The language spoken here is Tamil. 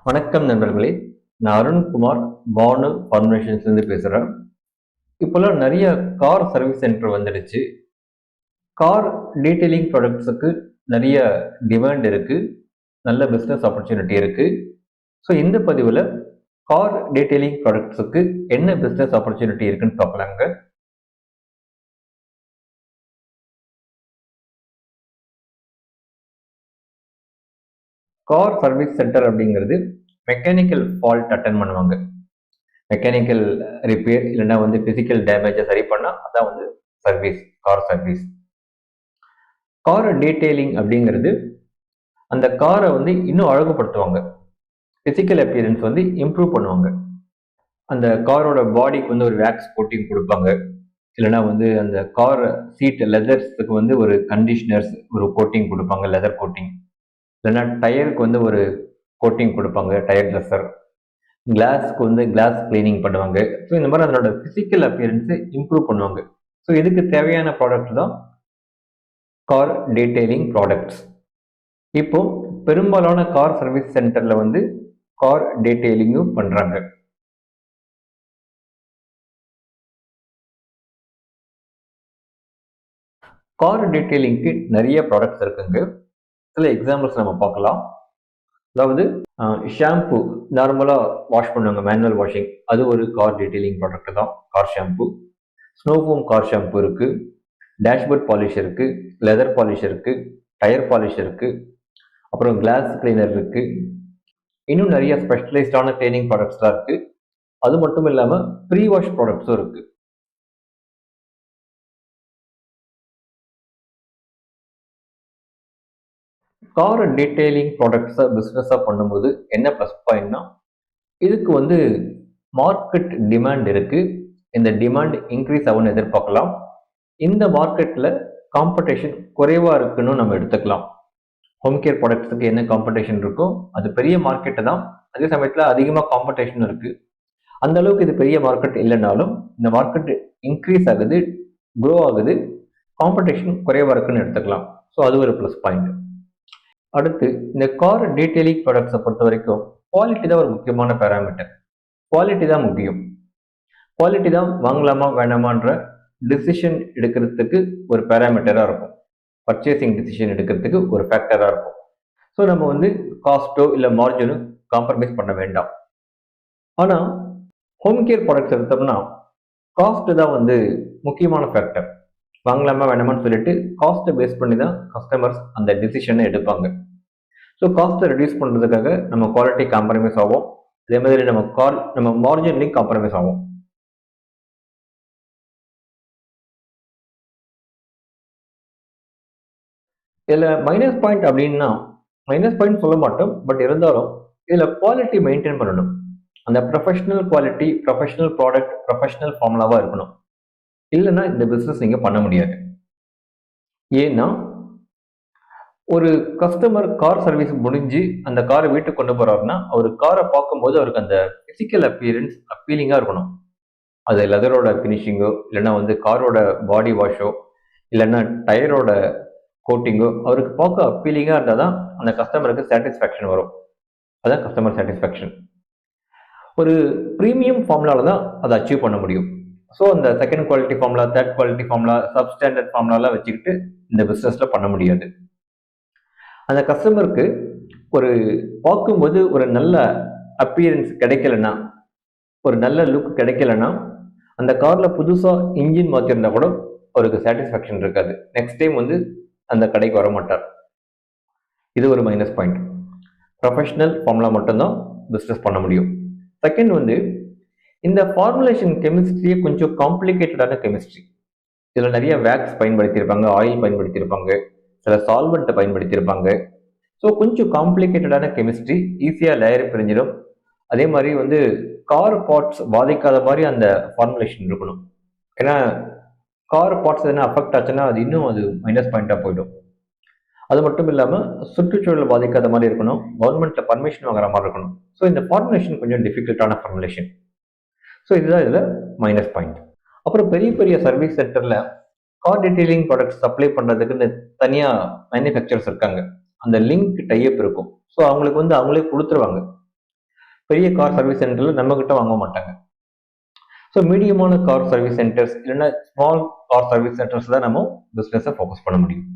வணக்கம் நண்பர்களே. நான் அருண்குமார் பானு ஃபார்முலேஷன்ஸ்லேருந்து பேசுகிறேன். இப்போல்லாம் நிறைய கார் சர்வீஸ் சென்டர் வந்துடுச்சு. கார் டீட்டெயிலிங் ப்ராடக்ட்ஸுக்கு நிறைய டிமாண்ட் இருக்குது, நல்ல பிஸ்னஸ் ஆப்பர்ச்சுனிட்டி இருக்குது. ஸோ இந்த பதிவில் கார் டீட்டெயிலிங் ப்ராடக்ட்ஸுக்கு என்ன பிஸ்னஸ் ஆப்பர்ச்சுனிட்டி இருக்குன்னு பார்க்கலாங்க. கார் சர்வீஸ் சென்டர் அப்படிங்கிறது மெக்கானிக்கல் ஃபால்ட் அட்டன் பண்ணுவாங்க. மெக்கானிக்கல் ரிப்பேர் இல்லைன்னா ஃபிசிக்கல் டேமேஜை சரி பண்ணால் அதான் service, car service. Car detailing அப்படிங்கிறது அந்த காரை இன்னும் அழகுபடுத்துவாங்க. ஃபிசிக்கல் அப்பியரன்ஸ் இம்ப்ரூவ் பண்ணுவாங்க. அந்த காரோட பாடிக்கு ஒரு வேக்ஸ் கோட்டிங் கொடுப்பாங்க. இல்லைன்னா அந்த கார் சீட் லெதர்ஸுக்கு ஒரு கண்டிஷனர்ஸ் ஒரு கோட்டிங் கொடுப்பாங்க, லெதர் கோட்டிங். இல்லைன்னா டயருக்கு ஒரு கோட்டிங் கொடுப்பாங்க, டயர் லெசர். கிளாஸ்க்கு கிளாஸ் கிளீனிங் பண்ணுவாங்க. ஸோ இந்த மாதிரி அதனோட ஃபிசிக்கல் அப்பியரன்ஸை இம்ப்ரூவ் பண்ணுவாங்க. ஸோ இதுக்கு தேவையான ப்ராடக்ட் தான் கார் டீட்டெயிலிங் ப்ராடக்ட்ஸ். இப்போ பெரும்பாலான கார் சர்வீஸ் சென்டர்ல கார் டீட்டெயிலிங்கும் பண்றாங்க. கார் டீட்டெயிலிங்க்கு நிறைய ப்ராடக்ட்ஸ் இருக்குங்க. சில எக்ஸாம்பிள்ஸ் நம்ம பார்க்கலாம். அதாவது ஷாம்பு நார்மலாக வாஷ் பண்ணுவாங்க, மேனுவல் வாஷிங், அது ஒரு கார் டீட்டெயிலிங் ப்ராடக்ட் தான் கார் ஷாம்பு. ஸ்னோஃபோம் கார் ஷாம்பு இருக்கு, டேஷ்போர்ட் பாலிஷ் இருக்கு, லெதர் பாலிஷ் இருக்கு, டயர் பாலிஷ் இருக்கு, அப்புறம் கிளாஸ் கிளீனர் இருக்கு. இன்னும் நிறைய ஸ்பெஷலைஸ்டான கிளீனிங் ப்ராடக்ட்ஸ்லாம் இருக்கு. அது மட்டும் இல்லாம ப்ரீ வாஷ் ப்ராடக்ட்ஸும் இருக்கு. கார் டீட்டெயிலிங் ப்ராடக்ட்ஸை பிஸ்னஸாக பண்ணும்போது என்ன ப்ளஸ் பாயிண்ட்னா, இதுக்கு மார்க்கெட் டிமாண்ட் இருக்கு. இந்த டிமாண்ட் இன்க்ரீஸ் ஆகும்னு எதிர்பார்க்கலாம். இந்த மார்க்கெட்டில் காம்படிஷன் குறைவாக இருக்குன்னு நம்ம எடுத்துக்கலாம். ஹோம் கேர் ப்ராடக்ட்ஸுக்கு என்ன காம்படிஷன் இருக்கோ அது பெரிய மார்க்கெட்டு தான். அதே சமயத்தில் அதிகமாக காம்படிஷன் இருக்கு. அந்த அளவுக்கு இது பெரிய மார்க்கெட் இல்லைனாலும் இந்த மார்க்கெட் இன்க்ரீஸ் ஆகுது, க்ரோ ஆகுது, காம்படிஷன் குறைவாக இருக்குன்னு எடுத்துக்கலாம். ஸோ அது ஒரு ப்ளஸ் பாயிண்ட். அடுத்து இந்த கார் டீட்டெயிலிங் ப்ராடக்ட்ஸை பொறுத்த வரைக்கும் குவாலிட்டி தான் ஒரு முக்கியமான பேராமீட்டர். குவாலிட்டி தான் முக்கியம். குவாலிட்டி தான் வாங்கலாமா வேணாமான்ற டிசிஷன் எடுக்கிறதுக்கு ஒரு பேராமீட்டராக இருக்கும். பர்ச்சேசிங் டிசிஷன் எடுக்கிறதுக்கு ஒரு ஃபேக்டராக இருக்கும். ஸோ நம்ம காஸ்ட்டோ இல்லை மார்ஜினோ காம்ப்ரமைஸ் பண்ண வேண்டாம். ஆனால் ஹோம் கேர் ப்ராடக்ட்ஸ் எடுத்தோம்னா காஸ்ட் தான் முக்கியமான ஃபேக்டர். வாங்கலாமா வேணாமான்னு சொல்லிட்டு காஸ்ட்டை பேஸ் பண்ணி தான் கஸ்டமர்ஸ் அந்த டிசிஷனை எடுப்பாங்க. ஸோ காஸ்ட்டை ரெடியூஸ் பண்ணுறதுக்காக நம்ம குவாலிட்டி காம்ப்ரமைஸ் ஆகும். அதே மாதிரி நம்ம மார்ஜின்லையும் காம்ப்ரமைஸ் ஆகும். இதில் மைனஸ் பாயிண்ட் அப்படின்னா மைனஸ் பாயிண்ட் சொல்ல மாட்டோம், பட் இருந்தாலும் இதில் குவாலிட்டி மெயின்டைன் பண்ணணும். அந்த professional quality, professional product, professional ஃபார்முலாவாக இருக்கணும். இல்லைன்னா இந்த பிஸ்னஸ் நீங்கள் பண்ண முடியாது. ஏன்னா ஒரு கஸ்டமர் கார் சர்வீஸ் முடிஞ்சு அந்த காரை வீட்டுக்கு கொண்டு போறாருன்னா அவர் காரை பார்க்கும்போது அவருக்கு அந்த பிசிக்கல் அப்பியரன்ஸ் அப்பீலிங்காக இருக்கணும். அது லெதரோட ஃபினிஷிங்கோ இல்லைன்னா காரோட பாடி வாஷோ இல்லைன்னா டயரோட கோட்டிங்கோ அவருக்கு பார்க்க அப்பீலிங்காக இருந்தால் தான் அந்த கஸ்டமருக்கு சாட்டிஸ்ஃபேக்ஷன் வரும். அதான் கஸ்டமர் சாட்டிஸ்ஃபேக்ஷன். ஒரு ப்ரீமியம் ஃபார்முலாவில் தான் அதை அச்சீவ் பண்ண முடியும். ஸோ அந்த second quality formula, third quality formula, substandard ஃபார்முலாலாம் வச்சுக்கிட்டு இந்த பிஸ்னஸில் பண்ண முடியாது. அந்த கஸ்டமருக்கு ஒரு பார்க்கும்போது ஒரு நல்ல அப்பியரன்ஸ் கிடைக்கலன்னா, ஒரு நல்ல லுக் கிடைக்கலன்னா, அந்த காரில் புதுசாக இன்ஜின் மாற்றிருந்தா கூட அவருக்கு சாட்டிஸ்ஃபேக்ஷன் இருக்காது. நெக்ஸ்ட் டைம் அந்த கடைக்கு வர மாட்டார். இது ஒரு மைனஸ் பாயிண்ட். ப்ரொஃபஷனல் ஃபார்முலா மட்டும்தான் பிஸ்னஸ் பண்ண முடியும். செகண்ட் இந்த ஃபார்முலேஷன் கெமிஸ்ட்ரியே கொஞ்சம் காம்ப்ளிகேட்டடான கெமிஸ்ட்ரி. இதில் நிறைய வேக்ஸ் பயன்படுத்தியிருப்பாங்க, ஆயில் பயன்படுத்தியிருப்பாங்க, சில சால்வெண்ட்டை பயன்படுத்தியிருப்பாங்க. ஸோ கொஞ்சம் காம்ப்ளிகேட்டடான கெமிஸ்ட்ரி, ஈஸியாக லேயர் பிரிஞ்சிடும். அதே மாதிரி கார் பார்ட்ஸ் பாதிக்காத மாதிரி அந்த ஃபார்முலேஷன் இருக்கணும். ஏன்னா கார் பார்ட்ஸ் எதனா அஃபெக்ட் ஆச்சுன்னா அது மைனஸ் பாயிண்டாக போயிடும். அது மட்டும் இல்லாமல் சுற்றுச்சூழல் பாதிக்காத மாதிரி இருக்கணும், கவர்மெண்ட்டில் பர்மிஷன் வாங்குற மாதிரி இருக்கணும். ஸோ இந்த ஃபார்முலேஷன் கொஞ்சம் டிஃபிகல்ட்டான ஃபார்முலேஷன். ஸோ இதுதான் இதில் மைனஸ் பாயிண்ட். அப்புறம் பெரிய பெரிய சர்வீஸ் சென்டரில் கார் டீட்டெயிலிங் ப்ராடக்ட் சப்ளை பண்ணுறதுக்குன்னு தனியாக மேனுஃபேக்சர்ஸ் இருக்காங்க. அந்த லிங்க் டைப் இருக்கும். ஸோ அவங்களுக்கு அவங்களே கொடுத்துருவாங்க. பெரிய கார் சர்வீஸ் சென்டரில் நம்மக்கிட்ட வாங்க மாட்டாங்க. ஸோ மீடியமான கார் சர்வீஸ் சென்டர்ஸ் இல்லைன்னா ஸ்மால் கார் சர்வீஸ் சென்டர்ஸ் தான் நம்ம பிஸ்னஸை ஃபோக்கஸ் பண்ண முடியும்.